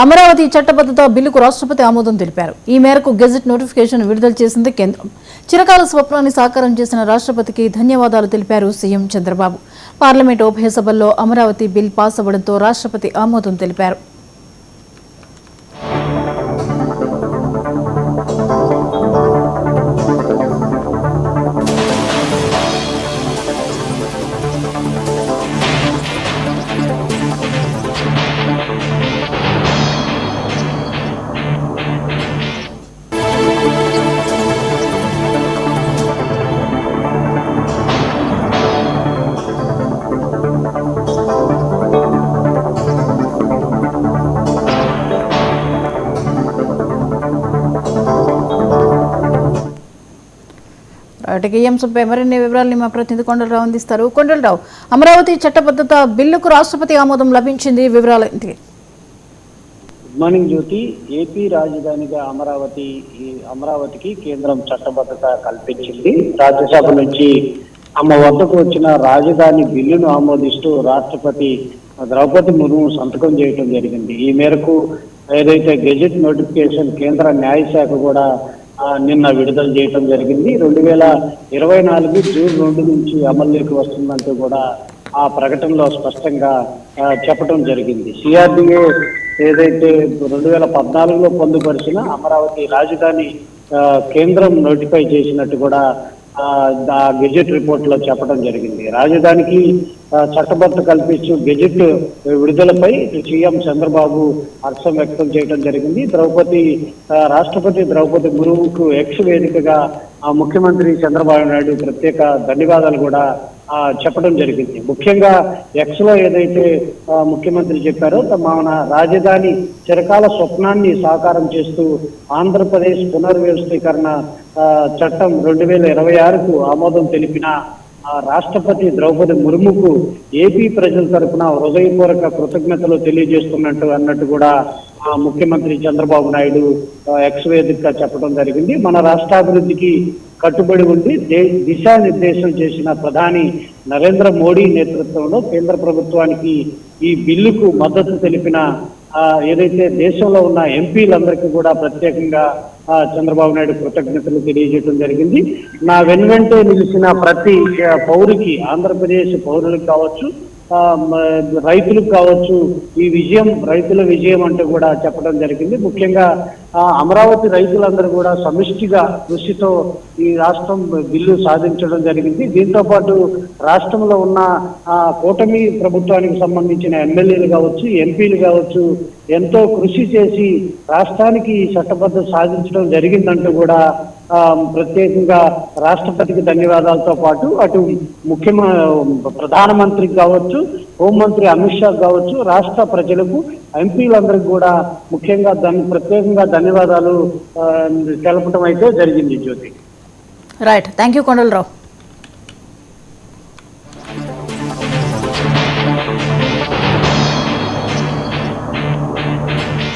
అమరావతి చట్టబద్ధత బిల్లుకు రాష్ట్రపతి ఆమోదం తెలిపారు. ఈ మేరకు గెజెట్ నోటిఫికేషన్ విడుదల చేసింది కేంద్రం. చిరకాల స్వప్నాన్ని సాకారం చేసిన రాష్ట్రపతికి ధన్యవాదాలు తెలిపారు సీఎం చంద్రబాబు. పార్లమెంట్ ఉభయ సభల్లో అమరావతి బిల్ పాస్ అవ్వడంతో రాష్ట్రపతి ఆమోదం తెలిపారు. ఈ అంశంపై మరిన్ని వివరాలని మా ప్రతినిధి కొండలరావు అందిస్తారు. కొండలరావు, అమరావతి చట్టబద్ధత బిల్లుకు రాష్ట్రపతి ఆమోదం లభించింది, వివరాలు ఏంటి? గుడ్ మార్నింగ్ జ్యోతి. ఏపీ రాజధానిగా అమరావతికి కేంద్రం చట్టబద్ధత కల్పించింది. రాజ్యసభ నుంచి తమ వద్దకు వచ్చిన రాజధాని బిల్లును ఆమోదిస్తూ రాష్ట్రపతి ద్రౌపది ముర్ము సంతకం చేయడం జరిగింది. ఈ మేరకు ఏదైతే గెజెట్ నోటిఫికేషన్ కేంద్ర న్యాయశాఖ కూడా నిన్న విడుదల చేయడం జరిగింది. 2024 జూన్ 2 నుంచి అమల్లోకి వస్తుందంటూ కూడా ఆ ప్రకటనలో స్పష్టంగా చెప్పడం జరిగింది. సిఆర్డీఏ ఏదైతే 2014లో పొందుపరిచిన అమరావతి రాజధాని కేంద్రం నోటిఫై చేసినట్టు కూడా ఆ గెజెట్ రిపోర్ట్ లో చెప్పడం జరిగింది. రాజధానికి చట్టబద్ధత కల్పిస్తూ గెజెట్ విడుదలపై సీఎం చంద్రబాబు హర్షం వ్యక్తం చేయడం జరిగింది. రాష్ట్రపతి ద్రౌపది ముర్ముకు ఎక్స్ వేదికగా ముఖ్యమంత్రి చంద్రబాబు నాయుడు ప్రత్యేక ధన్యవాదాలు కూడా చెప్పడం జరిగింది. ముఖ్యంగా ఎక్స్ లో ఏదైతే ముఖ్యమంత్రి చెప్పారో మన రాజధాని చిరకాల స్వప్నాన్ని సాకారం చేస్తూ ఆంధ్రప్రదేశ్ పునర్వ్యవస్థీకరణ చట్టం 2026కు ఆమోదం తెలిపిన రాష్ట్రపతి ద్రౌపది ముర్ముకు ఏపీ ప్రజల తరఫున హృదయపూర్వక కృతజ్ఞతలు అన్నట్టు కూడా ముఖ్యమంత్రి చంద్రబాబు నాయుడు ఎక్స్ వేదికగా చెప్పడం జరిగింది. మన రాష్ట్రాభివృద్ధికి కట్టుబడి ఉండి దిశానిర్దేశం చేసిన ప్రధాని నరేంద్ర మోడీ నేతృత్వంలో కేంద్ర ప్రభుత్వానికి ఈ బిల్లుకు మద్దతు తెలిపిన ఏదైతే దేశంలో ఉన్న ఎంపీలందరికీ కూడా ప్రత్యేకంగా చంద్రబాబు నాయుడు కృతజ్ఞతలు తెలియజేయడం జరిగింది. నా వెనువెంటే నిలిచిన ప్రతి పౌరుకి, ఆంధ్రప్రదేశ్ పౌరులకు కావచ్చు, రైతులకు కావచ్చు, ఈ విజయం రైతుల విజయం అంటూ కూడా చెప్పడం జరిగింది. ముఖ్యంగా అమరావతి రైతులందరూ కూడా సమిష్టిగా కృషితో ఈ రాష్ట్రం బిల్లు సాధించడం జరిగింది. దీంతో పాటు రాష్ట్రంలో ఉన్న కూటమి ప్రభుత్వానికి సంబంధించిన ఎమ్మెల్యేలు కావచ్చు, ఎంపీలు కావచ్చు, ఎంతో కృషి చేసి రాష్ట్రానికి చట్టబద్ధత సాధించడం జరిగిందంటూ కూడా ప్రత్యేకంగా రాష్ట్రపతికి ధన్యవాదాలతో పాటు అటు ప్రధానమంత్రికి కావచ్చు, హోంమంత్రి అమిత్ షా కావచ్చు, రాష్ట్ర ప్రజలకు, ఎంపీలందరికీ కూడా ముఖ్యంగా ప్రత్యేకంగా ధన్యవాదాలు తెలపడం అయితే జరిగింది. Jyothi. Right, thank you Kondalarao.